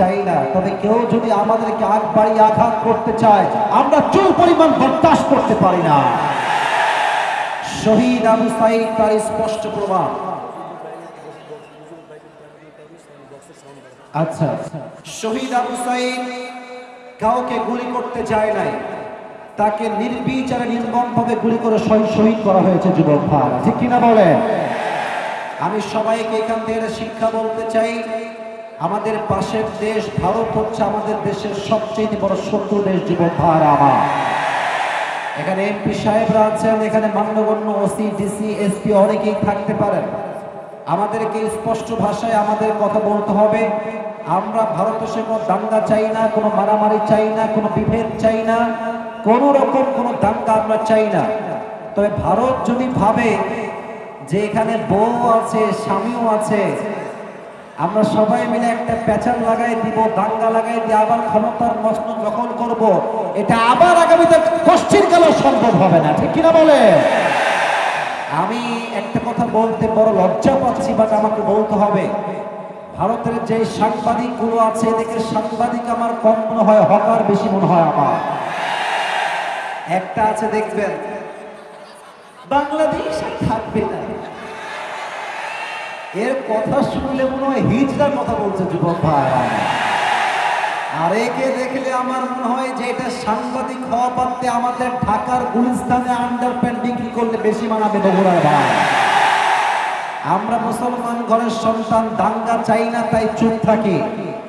চাই না, তবে কেউ যদি আমাদেরকে আগ বাড়িয়ে আঘাত করতে চায় আমরা চুল পরিমাণ বরদাস্ত করতে পারি না। শহীদ আবু সাঈদ তার স্পষ্ট প্রমাণ। আচ্ছা, শহীদ আবু সাঈদ কাউকে গুলি করতে যায় নাই, তাকে নির্বিচারে নির্মমভাবে গুলি করে শহীদ করা হয়েছে। যুবক ভাইরা ঠিক কিনা বলেন? আমি সবাইকে এখান থেকে শিক্ষা বলতে চাই, আমাদের পাশের দেশ ভারত হচ্ছে আমাদের দেশের সবচেয়ে বড় শত্রু দেশ। যুবক ভাইরা আমার, এখানে এমপি সাহেবরা আছেন, এখানে মান্যগণ্য ওসি ডিসি এসপি অনেকেই থাকতে পারেন। আমাদেরকে স্পষ্ট ভাষায় আমাদের কথা বলতে হবে। আমরা ভারতবর্ষে কোনো দাঙ্গা চাই না, কোনো মারামারি চাই না, কোনো বিভেদ চাই না, কোনো রকম কোনো দাঙ্গা আমরা চাই না। তবে ভারত যদি ভাবে যে এখানে বউ আছে, স্বামীও আছে, আমরা সবাই মিলে একটা প্যাচার লাগাই দিব, দাঙ্গা লাগাই দিয়ে আবার ক্ষমতার মসনদ দখল করব, এটা আবার আগামীতে কষ্টের কালেও সম্ভব হবে না। ঠিক কিনা বলে? আমি একটা কথা বলতে বড় লজ্জা পাচ্ছি, বাট আমাকে বলতে হবে। ভারতের যে সাংবাদিক গুলো আছে, এদিকে সাংবাদিক আমার কম মনে হয়, হকার বেশি মনে হয় আমার। একটা আছে দেখবেন বাংলাদেশ থাকবে না, এর কথা শুনলে মনে হয় হিজড়ার কথা বলছে। যুবক ভাই, আর একে দেখলে আমার মনে হয় যে এটা সাংবাদিক হওয়া পারতে আমাদের ঢাকার গুলিস্তানে আন্ডারপ্যান্ট বিক্রি করলে বেশি মানাবে। বগুড়ার ভাই, আমরা মুসলমান ঘরের সন্তান, দাঙ্গা চাই না তাই চুপ থাকি,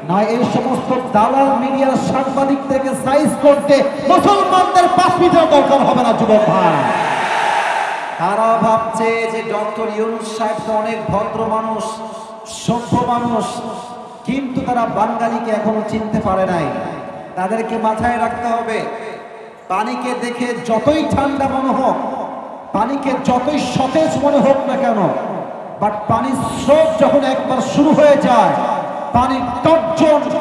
নয় এই সমস্ত দালাল মিডিয়ার সাংবাদিকদেরকে সাইজ করতে মুসলমানদের 5 মিটার দরকার হবে না। যুবক ভাই, তারা ভাবছে যে ডক্টর ইউনূস সাহেব তো অনেক ভদ্র মানুষ, সভ্য মানুষ, কিন্তু তারা বাঙালিকে এখনো চিনতে পারে নাই। তাদেরকে মাথায় রাখতে হবে, পানিকে দেখে যতই ঠান্ডা মনে হোক, পানিকে যতই সতেজ মনে হোক না কেন, বাট পানির স্রোত যখন একবার শুরু হয়ে যায়, পানির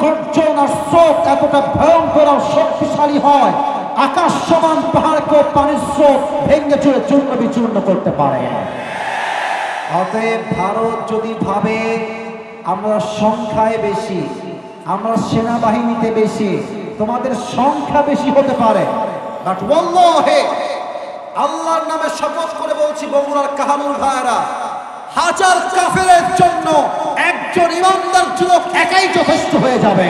গর্জন আর স্রোত এতটা ভয়ঙ্কর আর শক্তিশালী হয়, আকাশ সমান পাহাড়কে পানির স্রোত ভেঙে চুরে চূর্ণ বিচূর্ণ করতে পারে। অতএব ভারত যদি ভাবে আমরা সংখ্যায় বেশি, আমরা সেনাবাহিনীতে বেশি, তোমাদের সংখ্যা বেশি হতে পারে, বাট ওয়াল্লাহি আল্লাহর নামে শপথ করে বলছি, বগুড়ার কাহানুর ভাইরা, হাজার কাফেরের জন্য একজন ইমানদার যুবক একাই যথেষ্ট হয়ে যাবে।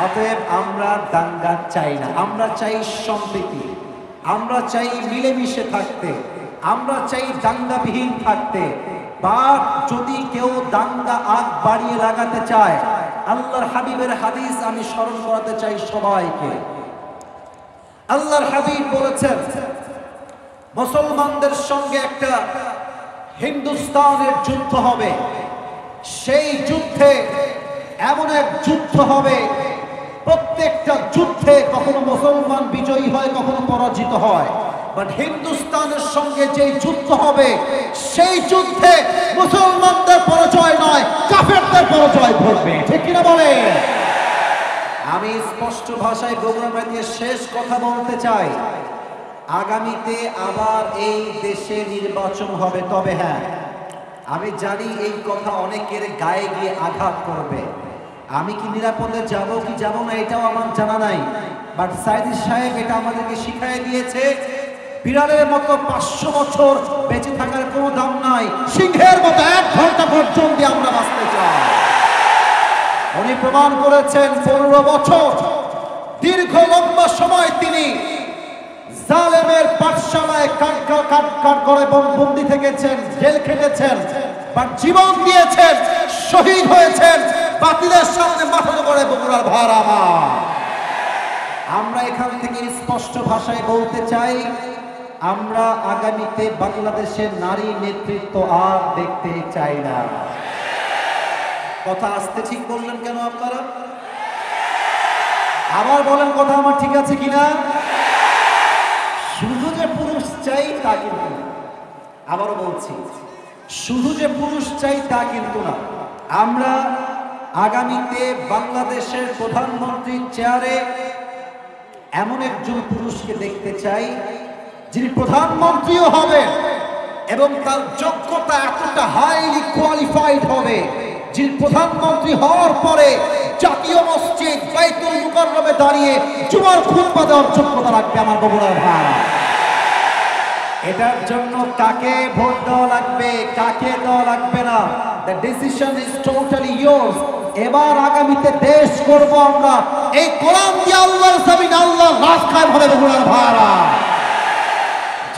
অতএব আমরা দাঙ্গা চাই না, আমরা চাই সম্প্রীতি, আমরা চাই মিলেমিশে থাকতে, আমরা চাই দাঙ্গাবিহীন থাকতে। বা যদি কেউ দাঙ্গা আগ বাড়িয়ে লাগাতে চায়, আল্লাহর হাবিবের হাদিস আমি স্মরণ করাতে চাই সবাইকে। আল্লাহর হাবিব বলেছেন, মুসলমানদের সঙ্গে একটা হিন্দুস্তানের যুদ্ধ হবে, সেই যুদ্ধে এমন এক যুদ্ধ হবে, প্রত্যেকটা যুদ্ধে কখনো মুসলমান বিজয়ী হয়, কখনো পরাজিত হয়, বাট হিন্দুস্তানের সঙ্গে যে যুদ্ধ হবে, সেই যুদ্ধে মুসলমানদের পরাজয় নয়, কাফেরদের পরাজয় ঘটবে। ঠিক কিনা বলে? আমি স্পষ্ট ভাষায় বগুড়াবাড়িতে শেষ কথা বলতে চাই, আগামীতে আবার এই দেশে নির্বাচন হবে। তবে হ্যাঁ, আমি জানি এই কথা অনেকের গায়ে গিয়ে আঘাত করবে। আমি কি নিরাপদে যাব কি যাব না এটাও আমার জানা নাই, বাট সাইদি সাহেব এটা আমাদেরকে শিখিয়ে দিয়েছে, বিড়ালের মতো 500 বছর বেঁচে থাকার কোনো দাম নাই, সিংহের মতো 1 ঘন্টা পর্যন্ত আমরা বাঁচতে চাই। উনি প্রমাণ করেছেন 15 বছর দীর্ঘ লম্বা সময় তিনি জালেমের পাঠশালায় কাট করে বন্দী থেকেছেন, জেল খেটেছেন, বাট জীবন দিয়েছেন, শহীদ হয়েছেন, বাতিলের সামনে মাথা করে। বগুড়ার ভাইরা আমার, আমরা এখান থেকে স্পষ্ট ভাষায় বলতে চাই, আমরা আগামীতে বাংলাদেশের নারী নেতৃত্ব আর দেখতে চাই না। কথা আসতে ঠিক বললেন কেন আপনারা? আবার বলেন কথা আমার ঠিক আছে কিনা? শুধু যে পুরুষ চাই তা কিন্তু না, আবারও বলছি, শুধু যে পুরুষ চাই তা কিন্তু না। আমরা আগামীতে বাংলাদেশের প্রধানমন্ত্রীর চেয়ারে এমন একজন পুরুষকে দেখতে চাই, যিনি প্রধানমন্ত্রীও হবে এবং তার যোগ্যতা এতটা হাইলি কোয়ালিফাইড হবে যিনি প্রধানমন্ত্রী হওয়ার পরে জাতীয় মসজিদ বাইতুল মুকাররমে দাঁড়িয়ে জুমার খুতবা দেওয়ার যোগ্যতা রাখবে আমার বগুড়ার ভাই। এটার জন্য কাকে ভোট দেওয়া লাগবে, কাকে দেওয়া লাগবে না, the decision is totally yours. এবার আগামীতে দেশ করব আমরা এই কোরআন দিয়ে আল্লাহর জমিন, আল্লাহর রাজ কায়েম হবে বগুড়ার ভাইরা।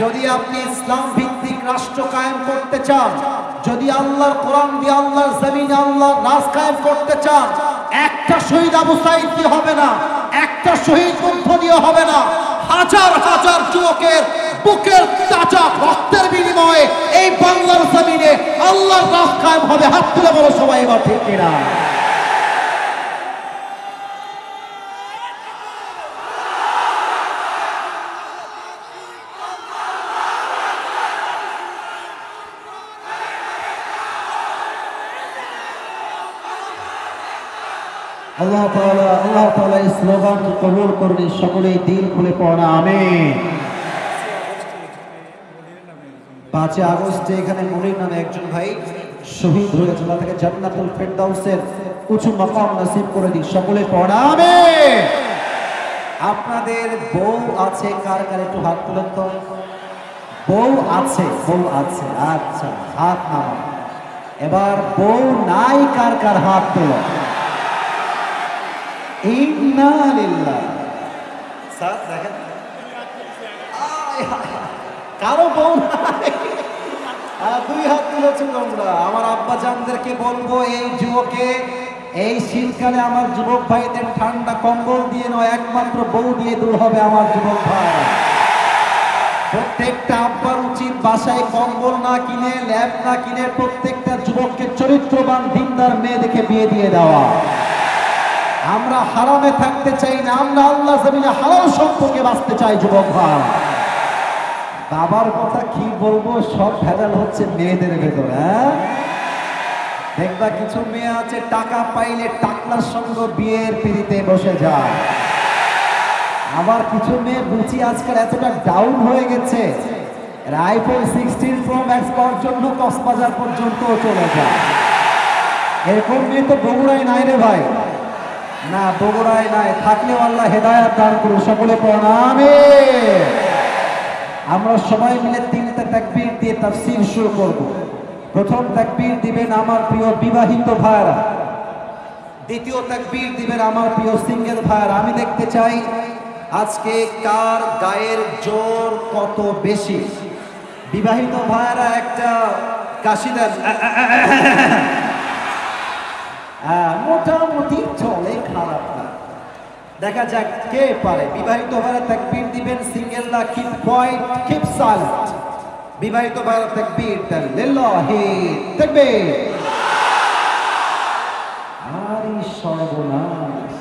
যদি আপনি ইসলাম ভিত্তিক রাষ্ট্র কায়েম করতে চান, যদি আল্লাহর কোরআন দিয়ে আল্লাহর জমিনে আল্লাহর রাজ কায়েম করতে চান, একটা শহীদ আবু সাঈদ দিয়ে হবে না, একটা শহীদ গ্রন্থ দিয়ে হবে না, হাজার হাজার যুবকের বুকের তাজা রক্তের বিনিময়ে এই বাংলার জমিনে আল্লাহর রাজ কায়েম হবে। হাত তুলে বলো সবাই এবার ঠিক কিনা? আল্লাহ তাআলা এই স্লোগানকে কবুল করুন, সকলেই দিল খুলে পড়া আমিন। 5 আগস্টে এখানে মনির নামে একজন ভাই শহীদ হয়েছে, আল্লাহ তাকে জান্নাতুল ফেরদাউসের উঁচু মাকাম নসিব করে দিন, সকলে পড়া আমিন। আপনাদের বউ আছে কার কার একটু হাত তুলেন তো। বউ আছে, বউ আছে, আচ্ছা হাত নামান। এবার বউ নাই কার কার হাত তোলো। ইন্না লিল্লাহ। স্যার দেখেন কারো বউ নাই, 2 হাত তুলেছো তোমরা। আমার আব্বা জানদেরকে বলবো, এই যুবকে এই শীতকালে আমার যুবক ভাইদের ঠান্ডা কম্বল দিয়ে নয়, একমাত্র বউ দিয়ে দূর হবে আমার যুবক ভাই। প্রত্যেকটা আব্বার উচিত বাসায় কম্বল না কিনে, ল্যাব না কিনে প্রত্যেকটা যুবককে চরিত্রবান দিনদার মেয়ে দেখে বিয়ে দিয়ে দেওয়া। আমরা হারামে থাকতে চাই না, আমরা আল্লাহ জমিনে হালাল সম্পর্কে বাঁচতে চাই যুবক ভাই। বাবার কথা কি বলবো, সব ভেজাল হচ্ছে মেয়েদের ভেতরে। দেখবা কিছু মেয়ে আছে টাকা পাইলে টাকলার সঙ্গে বিয়ের পিড়িতে বসে যায়। আবার কিছু মেয়ে বুঝি আজকাল এতটা ডাউন হয়ে গেছে, আইফোন 16 প্রো ম্যাক্স পাওয়ার জন্য কক্সবাজার পর্যন্ত চলে যায়। এরকম মেয়ে তো বগুড়ায় নাই রে ভাই, না বগুড়ায় নাই। থাকলেও আল্লাহ হেদায়েত দান করুন, সকলে পড়ুন আমিন। আমরা সবাই মিলে 3টা তাকবীর দিয়ে তাফসীর শুরু করব। প্রথম তাকবীর দিবেন আমার প্রিয় বিবাহিত ভাইরা, দ্বিতীয় তাকবীর দিবেন আমার প্রিয় সিঙ্গেল ভাইরা। আমি দেখতে চাই আজকে কার গায়ের জোর কত বেশি। বিবাহিত ভাইরা একটা কাশি দেন, মোটামুটি চলে, খারাপ না। দেখা যাক কে পারে। বিবাহিত ভাইরা তাকবীর দিবেন, সিঙ্গেলরা কিপ কোয়াইট, কিপ সাইলেন্ট। বিবাহিত ভাইরা তাকবীর দেন, লিল্লাহি তাকবীর। আরে সর্বনাশ,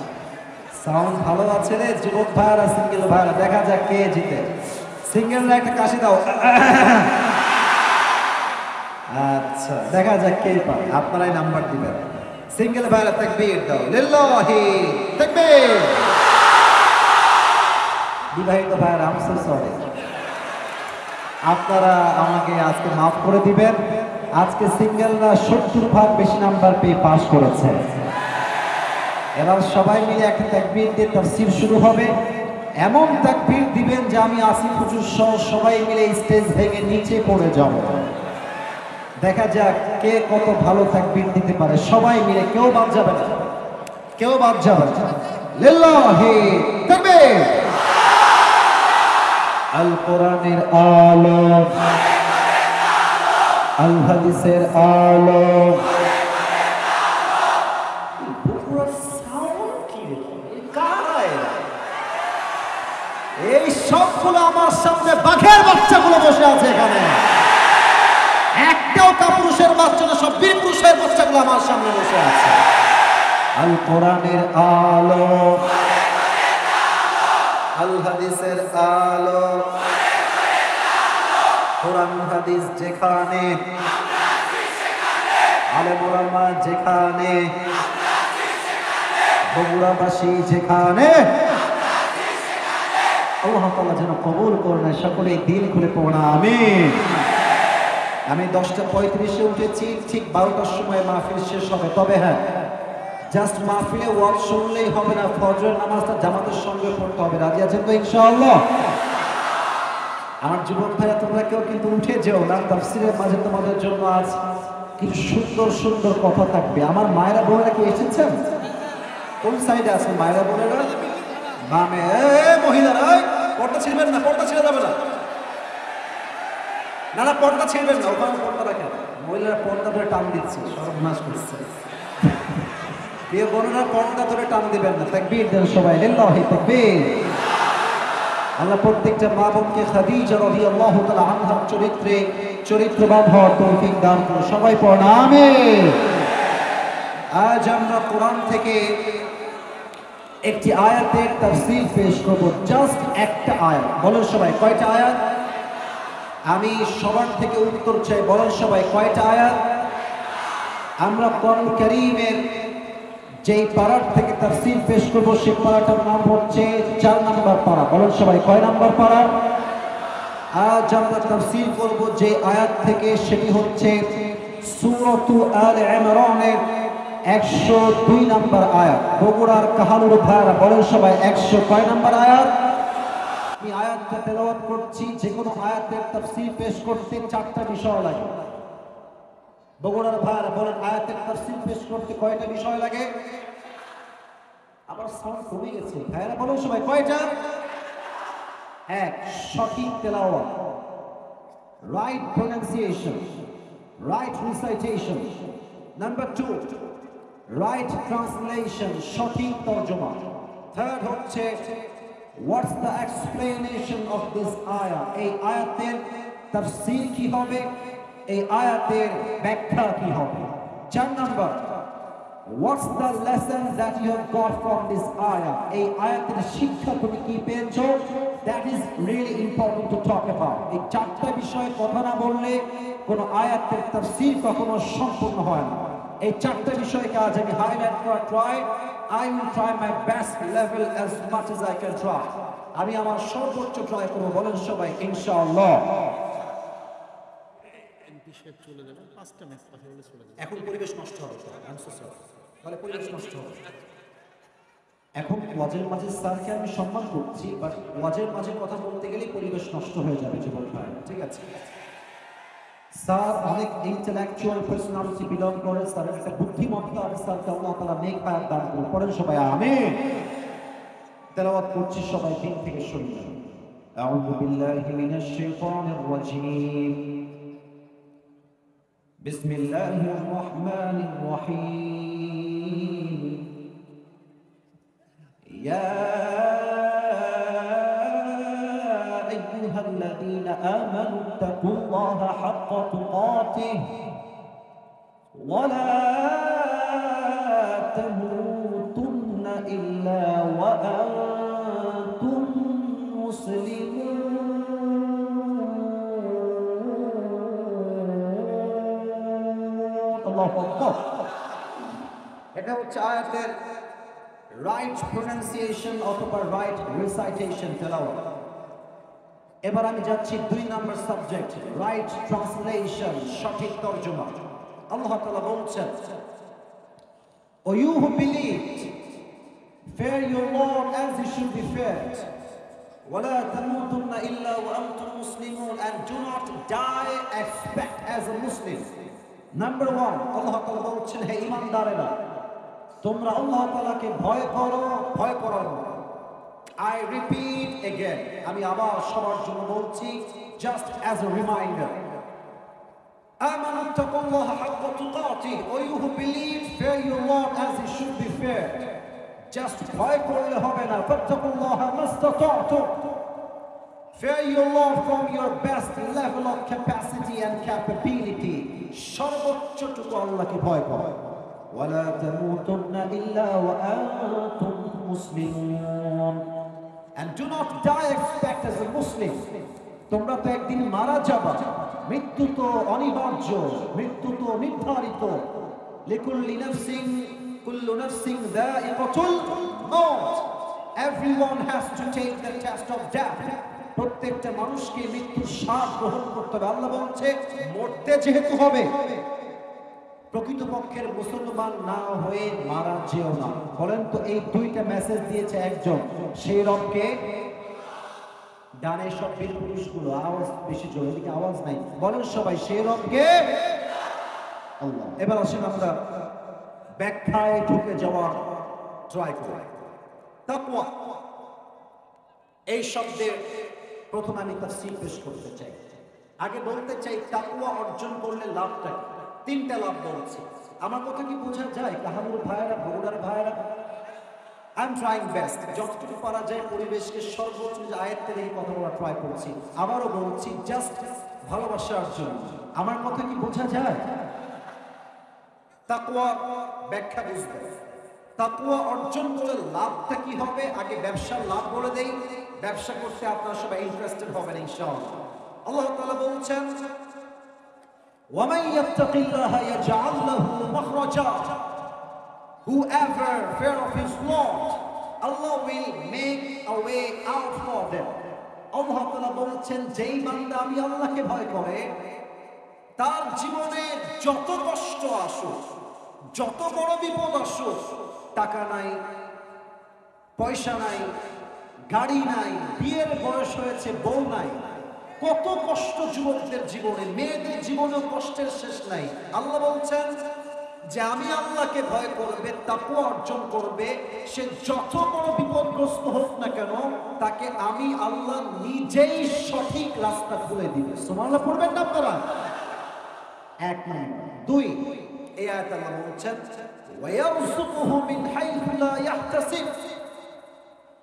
সাউন্ড ভালো আছে রে যুবক ভাইরা, সিঙ্গেল ভাইরা। দেখা যাক কে জিতে। সিঙ্গেলরা একটা কাশি দাও। আচ্ছা দেখা যাক কে পারে, আপনারাই নাম্বার দিবেন। সিঙ্গেল ভাইরা তাকবীর দাও, লিল্লাহি তাকবীর। বিবাহিত ভাইরা আই এম সো সরি, আপনারা আমাকে আজকে মাফ করে দিবেন। আজকে সিঙ্গেলরা 70% বেশি নাম্বার পেয়ে পাস করেছে। এবার সবাই মিলে একটা তাকবীর দিয়ে তাফসীর শুরু হবে। এমন তাকবীর দিবেন যে আমি আসিফ হুজুর সহ সবাই মিলে স্টেজ ভেঙে নিচে পড়ে যাব। দেখা যাক কে কত ভালো তাকবীর দিতে পারে। সবাই মিলে, কেউ বাদ যাবে না, কেউ বাদ যাবে না। লিল্লাহি তাকবীর। আল কোরআনের আলো, আল হাদিসের আলো। এই সবগুলো আমার সামনে বাঘের বাচ্চাগুলো বসে আছে এখানে। একটাও কাপুরুষের বাচ্চা না, সব বীর পুরুষের বাচ্চাগুলো আমার সামনে বসে আছে। আল কোরআনের আলো, আল হাদিসের আলো। কোরআন হাদিস যেখানে, আলেম ওলামা যেখানে, বগুড়াবাসী যেখানে, আল্লাহ তাআলা যেন কবুল করেন। সকলেই দিল খুলে পড়া আমিন। আমি 10:35-এ উঠেছি, ঠিক 12টার সময় মাহফিল শেষ হবে। তবে হ্যাঁ, জাস্ট মাহফিলে ওয়াজ শুনলেই হবে না, ফজরের নামাজটা জামাতের সঙ্গে পড়তে হবে। রাজি আছেন তো ইনশাআল্লাহ? আমার যুবক ভাইরা তোমরা কেউ কিন্তু উঠে যেও না, তাফসীরের মাঝে তোমাদের জন্য আজ কিছু সুন্দর সুন্দর কথা থাকবে। আমার মায়েরা বোনেরা কি এসেছেন? কোন সাইডে আছেন মায়েরা বোনেরা? বামে। মহিলারা পর্দা ছিড়বেন না, পর্দা ছিঁড়ে যাবে না। না না, পর্দা ছিঁড়বেন না, ওখানে পর্দা রাখেন। মহিলারা পর্দা ধরে টান দিচ্ছে, সর্বনাশ করছে। প্রিয় বোনেরা, পর্দা ধরে টান দিবেন না। তাকবীর দেন সবাই, লিল্লাহি তাকবীর। আল্লাহ প্রত্যেকটা মা বোনকে খাদিজা রাদিয়াল্লাহু তাআলা আনহার চরিত্রে চরিত্রবান হওয়ার তৌফিক দান করুন। সবাই পড়ুন আমিন। আজ আমরা কোরআন থেকে একটি আয়াতের তাফসীর পেশ করব, জাস্ট একটা আয়াত। বলেন সবাই কয়টা আয়াত? আমি সবার থেকে উত্তর চাই, বলেন সবাই কয়টা আয়াত? আমরা কোরআন কারীমের যেই পারার থেকে তাফসীর পেশ করব সেই পারাটার নাম হচ্ছে 4 নম্বর পারা। বলেন সবাই কয় নম্বর পারা? আজ আমরা তাফসীর করব যে আয়াত থেকে, সেটি হচ্ছে সূরাতু আলে ইমরানের 102 নম্বর আয়াত। বগুড়ার কাহালুর ভাইরা বলেন সবাই 100 কয় নম্বর আয়াত? আমি আয়াতটা তেলাওয়াত করছি। যে কোনো আয়াতের তাফসীর পেশ করতে 4টা বিষয় লাগে। বগুড়ার ভাইরা বলেন আয়াতের তাফসীর পেশ করতে কয়টা বিষয় লাগে? আবার সাউন্ড কমে গেছে। ভাইরা বলেন সবাই কয়টা? এক, সঠিক তেলাওয়াত, right pronunciation, right recitation. Number 2, right translation, সঠিক তরজমা। থার্ড হচ্ছে what's the explanation of this আয়াত, এই আয়াতের তাফসীর কি হবে, এই আয়াতের ব্যাখ্যা কি হবে। 4 number, what's the lesson that you have got from this আয়াত, এই আয়াতের শিক্ষা তুমি কি পেয়েছো, that is really important to talk about. এই 4টা বিষয়ে কথা না বললে কোনো আয়াতের তাফসীর কখনো সম্পূর্ণ হয় না। এই 4টা বিষয়কে আজ আমি হাইলাইট করা try. I will try my best level as much as I can try. আমি আমার সর্বোচ্চ ট্রাই করব। বলেন সবাই ইনশাআল্লাহ। এখন পরিবেশ নষ্ট হবে, তাহলে পরিবেশ নষ্ট হবে। এখন ওয়াজের মাঝে স্যারকে আমি সম্মান করছি, বাট ওয়াজের মাঝে কথা বলতে গেলে পরিবেশ নষ্ট হয়ে যাবে যুবক ভাই, ঠিক আছে? স্যার অনেক ইন্টেলেকচুয়াল পার্সোনালিটি বিলং করে, স্যারের একটা বুদ্ধিমত্তা আছে, স্যারকে আল্লাহ তাআলা নেক হায়াত দান করুন। পড়েন সবাই আমিন। তেলাওয়াত করছি সবাই 3 থেকে শুনুন। আউযু বিল্লাহি মিনাশ শাইতানির রাজীম। বিসমিল্লাহির রহমানির রহিম। ইয়া الذين آمنوا اتقوا الله حق تقاته ولا تموتن إلا وأنتم مسلمون। الله أكبر। এটা হচ্ছে আয়াতের রাইট প্রনাউন্সিয়েশন অথবা রাইট রিসাইটেশন, তেলাওয়াত। এবার আমি যাচ্ছি 2 নম্বর সাবজেক্ট, রাইট ট্রান্সলেশন, সঠিক তরজমা। আল্লাহ তাআলা বলছেন, O you who believed, fear your Lord as you should be feared, ولا تموتن إلا وأنتم مسلمون, and do not die except as a Muslim. Number 1, আল্লাহ তাআলা বলছেন, হে ঈমানদারেরা, তোমরা আল্লাহ তাআলাকে ভয় করো, ভয় করার মতো। I repeat again, আমি আবার সবার জন্য বলছি, just as a reminder. آمنوا اتقوا الله حق تقاته, O you who believe, fear your Lord as he should be feared. Just ভয় করলে হবে না, فاتقوا الله ما استطعتم. Fear your Lord from your best level of capacity and capability. সর্বোচ্চটুকু আল্লাহকে ভয় করো। ولا تموتن إلا وأنتم مسلمون, and do not die except as a Muslim. তোমরা তো একদিন মারা যাবা, মৃত্যু তো অনিবার্য, মৃত্যু তো নির্ধারিত। লিকুল্লি নাফসিন কুল্লু নাফসিন যায়িকাতুল মাউত, everyone has to take the test of death. প্রত্যেকটা মানুষকে মৃত্যুর স্বাদ গ্রহণ করতে হবে। আল্লাহ বলছে মরতে যেহেতু হবে, প্রকৃতপক্ষের মুসলমান না হয়ে মারা যেও না। বলেন তো এই দুইটা মেসেজ দিয়েছে একজন, সেই রবকে। ডানে সব বীর পুরুষগুলো আওয়াজ বেশি জোরে, এদিকে আওয়াজ নাই, বলেন সবাই সেই রবকে আল্লাহ। এবার আসেন আমরা ব্যাখ্যায় ঢুকে যাওয়ার ট্রাই করি। তাকওয়া এই শব্দের প্রথম আমি তাফসীর পেশ করতে চাই। আগে বলতে চাই তাকওয়া অর্জন করলে লাভটা কি। তিনটা লাভ বলছি। আমার কথা কি বোঝা যায়? কাহানুর ভাইয়েরা, বগুড়ার ভাইয়েরা, আই এম ট্রাইং বেস্ট, যতটুকু পারা যায় পরিবেশকে সর্বোচ্চ আয়ত্তে রেখে কথা বলা ট্রাই করছি। আবারও বলছি, জাস্ট ভালোবাসার জন্য। আমার কথা কি বোঝা যায়? তাকওয়া ব্যাখ্যা বুঝবে। তাকওয়া অর্জন করে লাভটা কি হবে? আগে ব্যবসার লাভ বলে দেই, ব্যবসা করতে আপনারা সবাই ইন্টারেস্টেড হবেন ইনশাআল্লাহ। আল্লাহ তাআলা বলছেন, وَمَن يَتَّقِ اللَّهَ يَجْعَل لَّهُ مَخْرَجًا, whoever fear of his Lord, Allah will make a way out for them. আল্লাহ তাআলা বলছেন, যেই বান্দা আমি আল্লাহকে ভয় করে, তার জীবনে যত কষ্ট আসুক, যত বড় বিপদ আসুক, টাকা নাই, পয়সা নাই, গাড়ি নাই, বিয়ের বয়স হয়েছে, বউ নাই, কত কষ্ট যুবকদের জীবনে, মেয়েদের জীবনেও কষ্টের শেষ নাই। আল্লাহ বলছেন যে আমি আল্লাহকে ভয় করবে, তাকওয়া অর্জন করবে, সে যত বড় বিপদগ্রস্ত হোক না কেন, তাকে আমি আল্লাহ নিজেই সঠিক রাস্তা খুলে দিব। সুবহানাল্লাহ পড়বেন না আপনারা? এক নম্বর। দুই, এই আয়াতে আল্লাহ বলছেন, ওয়ায়ারযুকুহু মিন হাইথু লা ইয়াহতাসিব,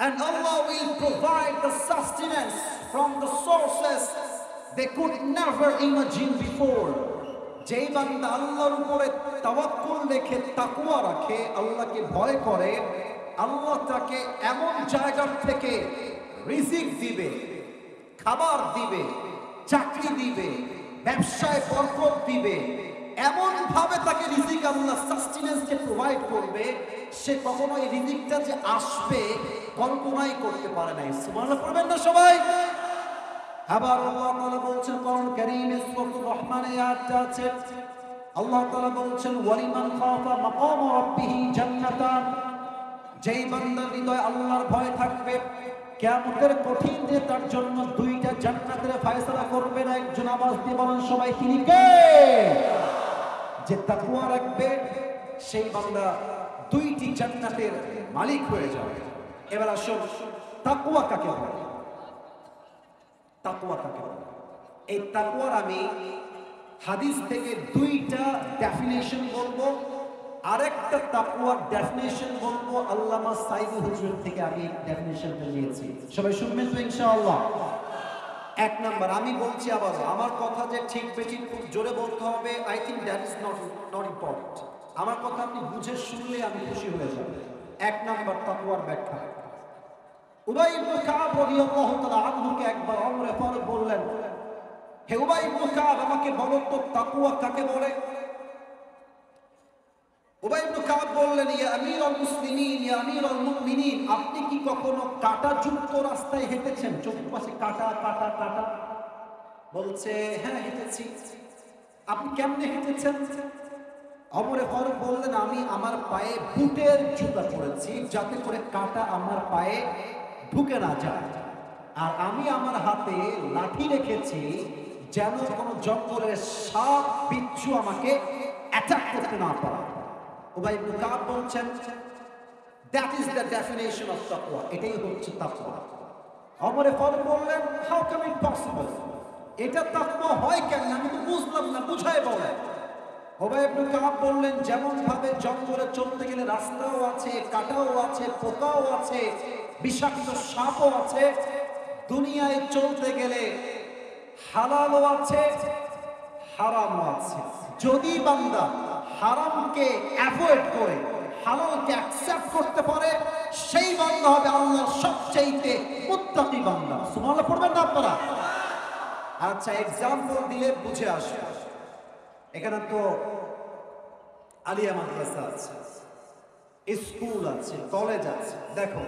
and Allah will provide the sustenance from the sources they could never imagine before. যেই বান্দা আল্লাহর উপরে তাওয়াক্কুল রেখে তাকওয়া রাখে, আল্লাহকে ভয় করে, আল্লাহ তাকে এমন জায়গার থেকে রিজিক দিবে, খাবার দিবে, চাকরি দিবে, ব্যবসায় বরকত দিবে, এমন ভাবে তাকে রিজিক আল্লাহ সাস্টেনেন্সকে প্রোভাইড করবে, সে কখনো এই রিজিকটা যে আসবে কল্পনাই করতে পারে নাই। সুবহানাল্লাহ পড়বেন না সবাই? আবার আল্লাহ তাআলা বলছেন কোরআন কারীমে সূরাতুর রহমানে আয়াতটা আছে, আল্লাহ তাআলা বলছেন, ওয়ালিমান খাফা মাকাম রাব্বিহি জান্নাতান, যেই বান্দার হৃদয়ে আল্লাহর ভয় থাকবে, কিয়ামতের কঠিন দিনে তার জন্য দুইটা জান্নাতের ফয়সালা করবেন। একজন আওয়াজ দিয়ে বলেন সবাই, তিনি কে? যে তাকওয়া রাখবে সেই বান্দা দুইটি জান্নাতের মালিক হয়ে যাবে। এবার আসুন, তাকওয়া কাকে বলে? তাকওয়া কাকে বলে? এই তাকওয়ার আমি হাদিস থেকে দুইটা ডেফিনেশন বলবো, আরেকটা তাকওয়ার ডেফিনেশন বলবো আল্লামা সাইদি হুজুর থেকে। আমি এই ডেফিনেশনটা নিয়েছি, সবাই শুনবেন তো ইনশাআল্লাহ? এক নাম্বার, আমি বলছি আবার, আমার কথা যে ঠিক বেঠিক খুব জোরে বলতে হবে, I think that is not important. আমার কথা আপনি বুঝে শুনলে আমি খুশি হয়ে যাব। এক নাম্বার তাকওয়ার ব্যাখ্যা। উবাই ইবনে কাব রাদিয়াল্লাহু তাআলা আনহুকে একবার ওমরে ফারুক বললেন, হে উবাই ইবনে কাব, আমাকে বলো তো তাকওয়া কাকে বলে? উবাই ইবনে কাব বললেন, ইয়া আমিরুল মুসলিমিন, ইয়া আমিরুল মুমিনিন, আপনি কি কখনো কাঁটাযুক্ত রাস্তায় হেঁটেছেন? চতুর্পাশে কাঁটা কাঁটা কাঁটা। বলছে, হ্যাঁ হেঁটেছি। আপনি কেমনে হেঁটেছেন? ওমরে ফারুক বললেন, আমি আমার পায়ে বুটের জুতা পরেছি, যাতে করে কাঁটা আমার পায়ে ঢুকে না যায়, আর আমি আমার হাতে লাঠি রেখেছি, যেন কোনো জঙ্গলের সাপ বিচ্ছু আমাকে অ্যাটাক করতে না পারে। উবাই ইবনে কাব বলছেন, that is the definition of তাকওয়া, এটাই হচ্ছে তাকওয়া। ওমরে ফারুক বললেন, হাউ ক্যান ইট পসিবল? এটা তাকওয়া হয় কেন? আমি তো বুঝলাম না, বুঝায় বলে। উবাই ইবনে কাব বললেন, যেমন ভাবে জঙ্গলে চলতে গেলে রাস্তাও আছে, কাঁটাও আছে, পোকাও আছে, বিষাক্ত সাপও আছে, দুনিয়ায় চলতে গেলে হালালও আছে, হারামও আছে। যদি বান্দা হারামকে অ্যাভয়েড করে হালালকে অ্যাকসেপ্ট করতে পারে, সেই বান্দা হবে আল্লাহর সবচেয়ে মুত্তাকি বান্দা। সুবহানাল্লাহ পড়বেন না আপনারা? আচ্ছা, এক্সাম্পল দিলে বুঝে আসবে। এখানে তো আলিয়া মাদ্রাসা আছে, স্কুল আছে, কলেজ আছে। দেখো,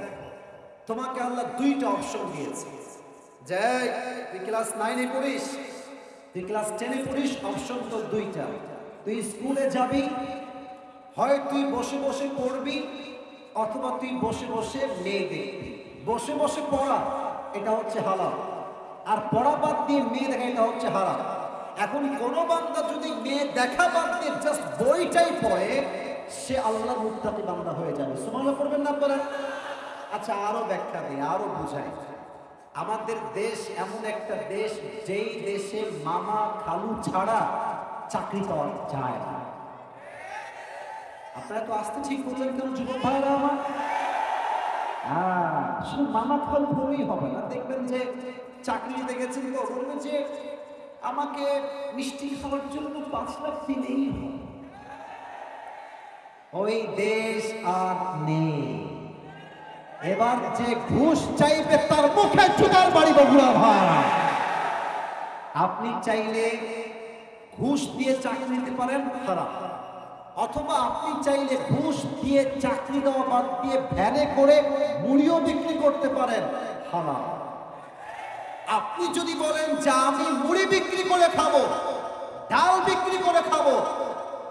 তোমাকে আল্লাহ দুইটা অপশন দিয়েছে, যে তুই ক্লাস 9-এ পড়িস, তুই ক্লাস 10-এ পড়িস, অপশন তোর দুইটা। তুই স্কুলে যাবি, হয় তুই বসে বসে পড়বি অথবা তুই বসে বসে মেয়ে দেখবি। বসে বসে পড়া এটা হচ্ছে হালাল, আর পড়া বাদ দিয়ে মেয়ে দেখা এটা হচ্ছে হারাম। এখন কোন বান্দা যদি মেয়ে দেখা বাদ দিয়ে জাস্ট বইটাই পড়ে, সে আল্লাহর মুত্তাকি বান্দা হয়ে যাবে। সুবহানাল্লাহ পড়বেন না আপনারা? আচ্ছা, আরো ব্যাখ্যা দিই, আরো বুঝাই। আমাদের দেশ এমন একটা দেশ, যেই দেশে মামা খালু ছাড়া চাকরি পাওয়া যায় না। আপনারা তো আসতে ঠিক করলেন কেন যুবক ভাইরা আমার? শুধু মামা খালু বলেই হবে না, দেখবেন যে চাকরি নিতে গেছেন, বলবেন যে আমাকে মিষ্টি খাওয়ার জন্য 5 লাখ দিলেই হবে। ওই দেশ আর নেই। এবার যে ঘুষ চাইবে তার মুখে জুতার বাড়ি বগুড়া ভাই। আপনি চাইলে ঘুষ দিয়ে চাকরি নিতে পারেন, হারাম। অথবা আপনি চাইলে ঘুষ দিয়ে চাকরি দেওয়া বাদ দিয়ে ভ্যানে করে মুড়িও বিক্রি করতে পারেন, হারাম। আপনি যদি বলেন যে আমি মুড়ি বিক্রি করে খাবো, ডাল বিক্রি করে খাবো,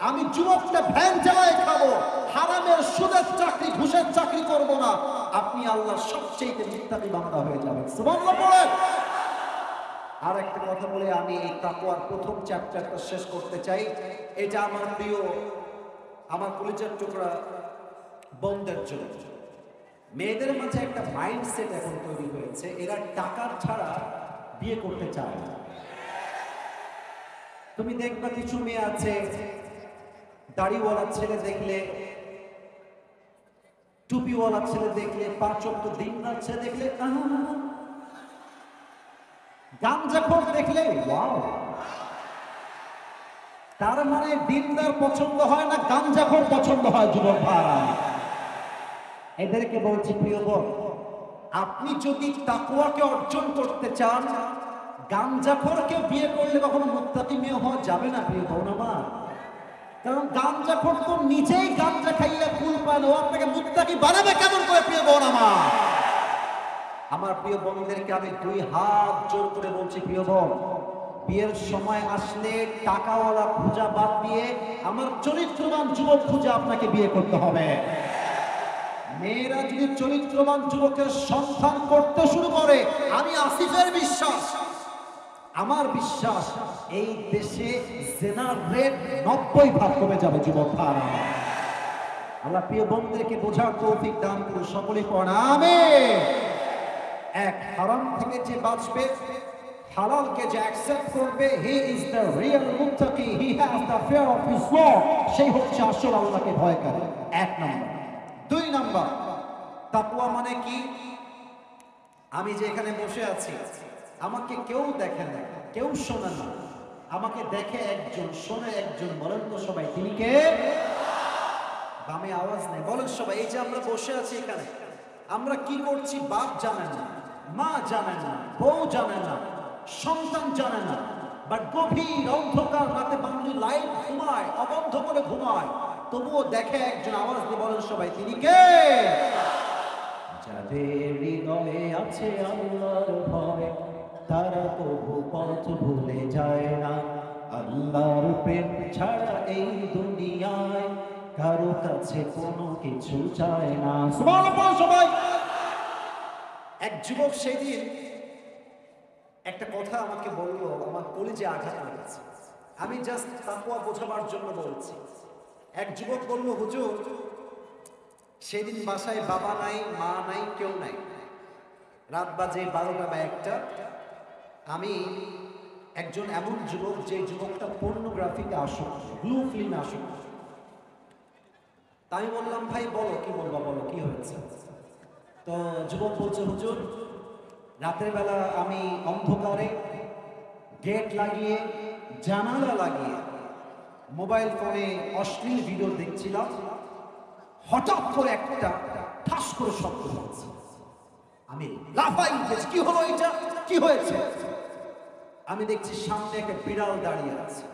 আমি যুবকটা ভ্যান চালায় খাবো, হারামের সুদের চাকরি ঘুষের চাকরি করব না, আপনি আল্লাহর সবচেয়ে মুত্তাকি বান্দা হয়ে যাবেন। সুবহানাল্লাহ পড়েন। আর একটা কথা বলে আমি এই তাকওয়ার প্রথম চ্যাপ্টারটা শেষ করতে চাই। এটা আমার প্রিয়, আমার কলিজার টুকরা বোনদের জন্য। মেয়েদের মাঝে একটা মাইন্ডসেট এখন তৈরি হয়েছে, এরা টাকার ছাড়া বিয়ে করতে চায় না। তুমি দেখবা কিছু মেয়ে আছে, দাড়িওয়ালা ছেলে দেখলে, টুপিওয়ালা ছেলে দেখলে, 5 ওয়াক্ত দিনরাত ছেলে দেখলে, গাঞ্জাখোর দেখলে ওয়াও। তার মানে দিনদার পছন্দ হয় না, গাঞ্জাখোর পছন্দ হয় যুবক ভাই। এদেরকে বলছি প্রিয় বোন, আপনি যদি তাকওয়াকে অর্জন করতে চান, গাঞ্জাখোরকে বিয়ে করলে কখনো মুত্তাকি মেয়ে হওয়া যাবে না প্রিয় বোন আমার। কারণ গাঞ্জাখোর তো নিজেই গাঞ্জা খাইয়া কুল পায় না, ও আপনাকে মুত্তাকি বানাবে কেমন করে প্রিয় বোন আমার? আমার প্রিয় বোনদেরকে আমি 2 হাত জোর করে বলছি, প্রিয় বোন, বিয়ের সময় আসলে টাকাওয়ালা খুঁজা বাদ দিয়ে আমার চরিত্রবান যুবক খুঁজে আপনাকে বিয়ে করতে হবে। মেয়েরা যদি চরিত্রবান যুবকের সন্ধান করতে শুরু করে, আমি আসিফের বিশ্বাস, আমার বিশ্বাস, এই দেশে জেনার রেট 90% কমে যাবে যুবক ভাইরা। আল্লাহ প্রিয় বোনদেরকে বোঝার তৌফিক দান করুন, সকলেই পড়েন আমিন। এক, হারাম থেকে যে বাঁচবে, হালালকে যে অ্যাকসেপ্ট করবে, হি ইজ দ্য রিয়েল মুত্তাকি, he has the fear of his Lord, সেই হচ্ছে আসল আল্লাহকে ভয় করে। 1 নম্বর। 2 নম্বর, তাকওয়া মানে কি? আমি যে এখানে বসে আছি, আমাকে কেউ দেখে না, কেউ শোনে না, আমাকে দেখে একজন, শোনে একজন। বলেন তো সবাই, তিনি কে? বামে আওয়াজ নেই, বলেন সবাই। এই যে আমরা বসে আছি এখানে, আমরা কি করছি বাপ জানে না, মা জানে না, বউ জানে না, সন্তান জানে না, বাট গভীর অন্ধকার রাতে বাঙালি লাইট ঘুমায়, অবন্ধ করে ঘুমায়, তবুও দেখে একজন। আওয়াজ দিয়ে বলেন সবাই, তিনি কে? যাদের হৃদয়ে আছে আল্লাহর ভয়, তারা তবু পথ ভুলে যায় না। আল্লাহর প্রেম ছাড়া এই দুনিয়ায় কারো কাছে কোনো কিছু চায় না। সুবহানাল্লাহ সবাই। এক যুবক সেদিন একটা কথা আমাকে বললো, আমার কলিজে আঘাত লেগেছে। আমি জাস্ট তাকওয়া বোঝাবার জন্য বলছি। এক যুবক বলল, হুজুর, সেদিন বাসায় বাবা নাই, মা নাই, কেউ নাই, রাত বাজে 12টা বা 1টা। আমি একজন এমন যুবক, যে যুবকটা পর্নোগ্রাফিতে আসক্ত, ব্লু ফিল্মে আসক্ত। তাই বললাম, ভাই বলো, কি বলবা বলো, কি হয়েছে? তো যুবক বলছে, হুজুর, রাতের বেলা আমি অন্ধকারে গেট লাগিয়ে, জানালা লাগিয়ে মোবাইল ফোনে অশ্লীল ভিডিও দেখছিলাম। হঠাৎ করে একটা ঠাস করে শব্দ হচ্ছে, আমি লাফাই উঠেছি। কি হলো এটা? কি হয়েছে? আমি দেখছি সামনে একটা বিড়াল দাঁড়িয়ে আছে।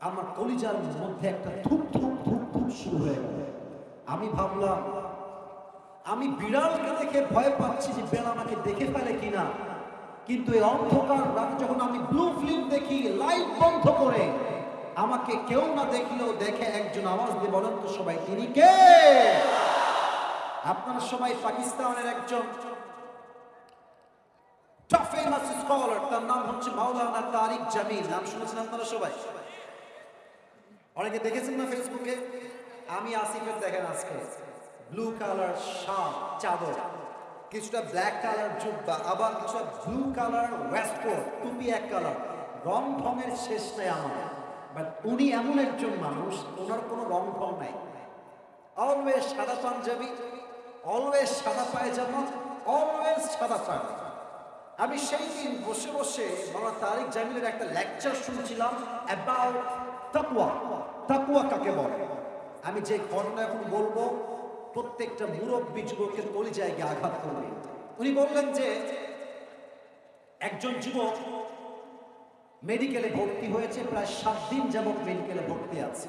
আমার কলিজার মধ্যে একটা থুপ থুপ থুপ থুপ শুরু হয়ে গেল। আমি ভাবলাম, আমি বিড়ালকে দেখে ভয় পাচ্ছি যে বিড়াল আমাকে দেখে ফেলে কিনা। কিন্তু এই অন্ধকার রাতে যখন আমি ব্লু ফিল্ম দেখি লাইট বন্ধ করে, আমাকে কেউ না দেখলেও দেখে একজন আওয়াজ দিয়ে বলেন তো সবাই তিনি কে? আপনারা সবাই পাকিস্তানের একজন ফেমাস স্কলার, তার নাম হচ্ছে মাওলানা তারিক জামিল। নাম শুনেছেন আপনারা সবাই? অনেকে দেখেছেন না ফেসবুকে? আমি আসিফের দেখেন আজকে ব্লু কালার শার্ট চাদর, কিছুটা ব্ল্যাক কালার জুব্বা, আবার কিছুটা ব্লু কালার ওয়েস্টকোট, টুপি এক কালার, রং ঢঙের শেষ নাই আমার। বাট উনি এমন একজন মানুষ, ওনার কোনো রং ঢং নাই। অলওয়েজ সাদা পাঞ্জাবি, অলওয়েজ সাদা পায়জামা, অলওয়েজ সাদা শার্ট। আমি সেই দিন বসে বসে মাওলানা তারিক জামিলের একটা লেকচার শুনছিলাম অ্যাবাউট তাকওয়া। তাকওয়া কাকে বলে? আমি যে ঘটনা এখন বলবো প্রত্যেকটা মুরব্বী যুবকের কলিজায় গিয়ে আঘাত করবে। উনি বললেন যে একজন যুবক মেডিকেলে ভর্তি হয়েছে, প্রায় 7 দিন যাবত মেডিকেলে ভর্তি আছে।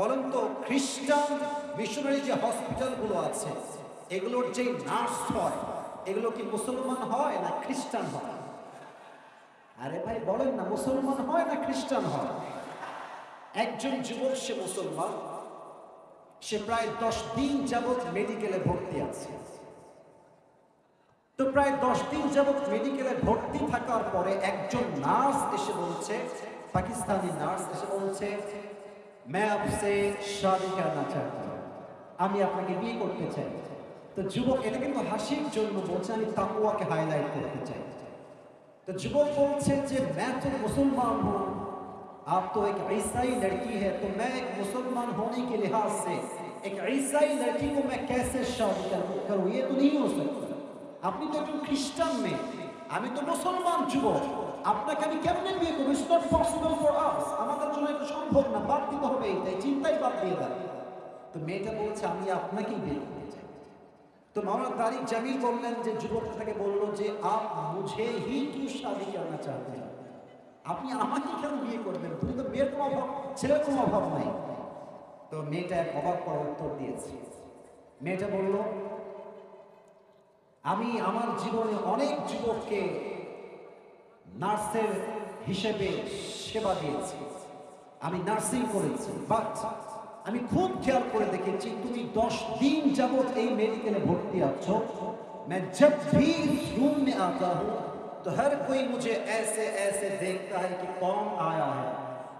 বলেন তো খ্রিস্টান মিশনারি যে হসপিটালগুলো আছে এগুলোর যে নার্স হয় এগুলো কি মুসলমান হয় না খ্রিস্টান হয়? আরে ভাই বলেন না, মুসলমান হয় না খ্রিস্টান হয়? একজন যুবক সে মুসলমান, সে প্রায় 10 দিন যাবত মেডিকেলে ভর্তি আছে। তো প্রায় 10 দিন যাবত মেডিকেলে ভর্তি থাকার পরে একজন নার্স এসে বলছে, পাকিস্তানি নার্স এসে বলছে, मैं आपसे शादी करना चाहता हूं, আমি আপনাকে বিয়ে করতে চাই। তো যুবক এটা কিন্তু হাসির জন্য বলছে, আমি তাকওয়াকে হাইলাইট করতে চাই। तो जुबक बोलते जे मैं तो मुसलमान हूँ, आप तो एक ईसाई लड़की है, तो मैं एक मुसलमान होने के लिहाज से एक ईसाई लड़की को मैं कैसे शादी करूँ? ये तो नहीं हो सकता। আপনি তো একজন খ্রিস্টান মেয়ে, আমি তো মুসলমান যুবক, আপনাকে আমি কেমনে বিয়ে করবো? It's not possible for us, আমাদের জন্য এটা সম্ভব না, বাদ দিতে হবে, এইটাই চিন্তাই বাদ দিয়ে দেন। তো মেয়েটা বলছে আমি আপনাকেই বিয়ে করতে চাই। तो मौलाना तारिक जमील बोललेन যে যুবকটাকে বলল যে आप मुझे ही क्यों शादी करना चाहते हैं? আপনি আমাকে কেন বিয়ে করবেন? তুমি তো মেয়ের কোনো অভাব, ছেলের কোনো অভাব নাই। তো মেয়েটা এক অবাক করা উত্তর দিয়েছে। মেয়েটা বলল আমি আমার জীবনে অনেক যুবককে নার্সের হিসেবে সেবা দিয়েছি, আমি নার্সিং করেছি, বাট আমি খুব খেয়াল করে দেখেছি তুমি 10 दिन যাবত এই মেডিকেলে ভর্তি আছো। मैं जब भी इस रूम में आता हूँ तो हर कोई मुझे ऐसे ऐसे देखता है कि कौन आया है,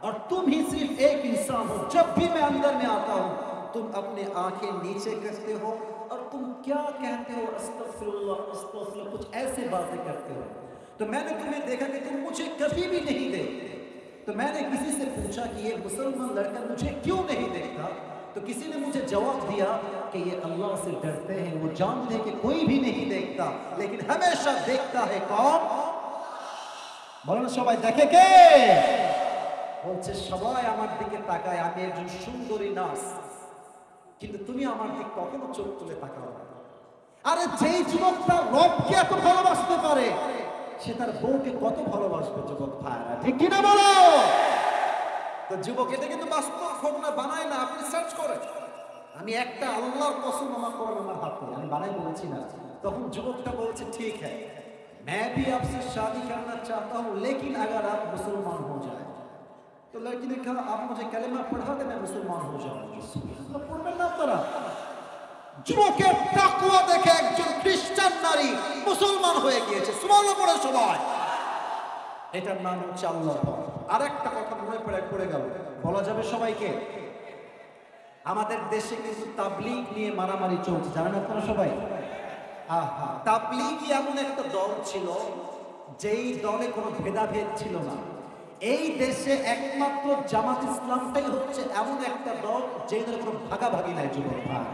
और तुम ही सिर्फ एक इंसान हो। जब भी मैं अंदर में आता हूँ तुम अपने आंखें नीचे करते हो और तुम क्या कहते हो, अस्तगफिरुल्लाह अस्तगफिरुल्लाह, कुछ ऐसे बातें करते हो। तो मैंने तुम्हें देखा कि तुम मुझे कभी भी नहीं देखते। तो मैंने किसी से पूछा कि ये मुसलमान लड़का मुझे क्यों नहीं देखता? तो किसी ने मुझे जवाब दिया कि ये अल्लाह से डरते हैं, वो जानते हैं कि कोई भी नहीं देखता लेकिन हमेशा देखता है कौन? बोलो সবাই দেখে কে? বলছে সবাই আমার দিকে তাকায়, আমি একজন সুন্দরী নার্স, কিন্তু তুমি আমার দিকে কখনো চোখ তুলে তাকাও না। আরে যেই যুবকটা রবকে এত ভালোবাসতে পারে সে তার বউকে কত ভালোবাসবে যুবক ভাইরা, ঠিক কি না বলো? তো যুবক এটা কিন্তু বাস্তব ঘটনা বানায় না, আপনি সার্চ করেন। আমি একটা আল্লাহর কসম আমার কোরআন আমার হাতে, আমি বানাই বলছি না। তখন যুবকটা বলছে ঠিক है मैं भी आपसे शादी करना चाहता हूँ लेकिन अगर आप मुसलमान हो जाए। तो लड़की ने कहा आप मुझे कलेमा पढ़ा दे, मैं मुसलमान हो जाऊंगी। पढ़বেন না আপনারা? যুবকের তাকওয়া দেখে একজন খ্রিস্টান নারী মুসলমান হয়ে গিয়েছে। সুবহানাল্লাহ পড়ে সবাই। এটার নাম হচ্ছে আল্লাহর ভয়। আরেকটা কথা মনে পড়ে গেল, বলা যাবে সবাইকে। আমাদের দেশে কিন্তু তাবলীগ নিয়ে মারামারি চলছে, জানেন আপনারা সবাই? আহা, তাবলীগই এমন একটা দল ছিল যেই দলে কোনো ভেদাভেদ ছিল না। এই দেশে একমাত্র জামাত ইসলামটাই হচ্ছে এমন একটা দল যেই দলে কোনো ভাগাভাগি নাই যুবক ভাই।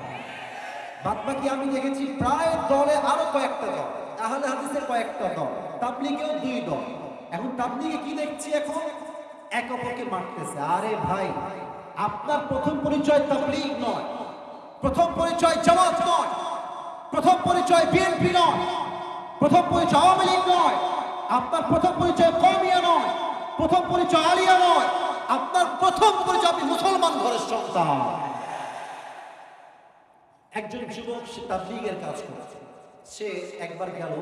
বাদবাকি আমি দেখেছি প্রায় দলে আরো কয়েকটা দল, আহলে হাদিসের কয়েকটা দল, তাবলীগেও 2 দল। এখন তাবলীগে কি দেখছি, এখন এক অপরকে মারতেছে। আরে ভাই, আপনার প্রথম পরিচয় তাবলীগ নয়, প্রথম পরিচয় জামাত নয়, প্রথম পরিচয় বিএনপি নয়, প্রথম পরিচয় আওয়ামী লীগ নয়, আপনার প্রথম পরিচয় কওমিয়া নয়, প্রথম পরিচয় আলিয়া নয়, আপনার প্রথম পরিচয় আপনি মুসলমান ঘরের সন্তান। একজন যুবক সে তাবলীগের কাজ করছে, সে একবার গেল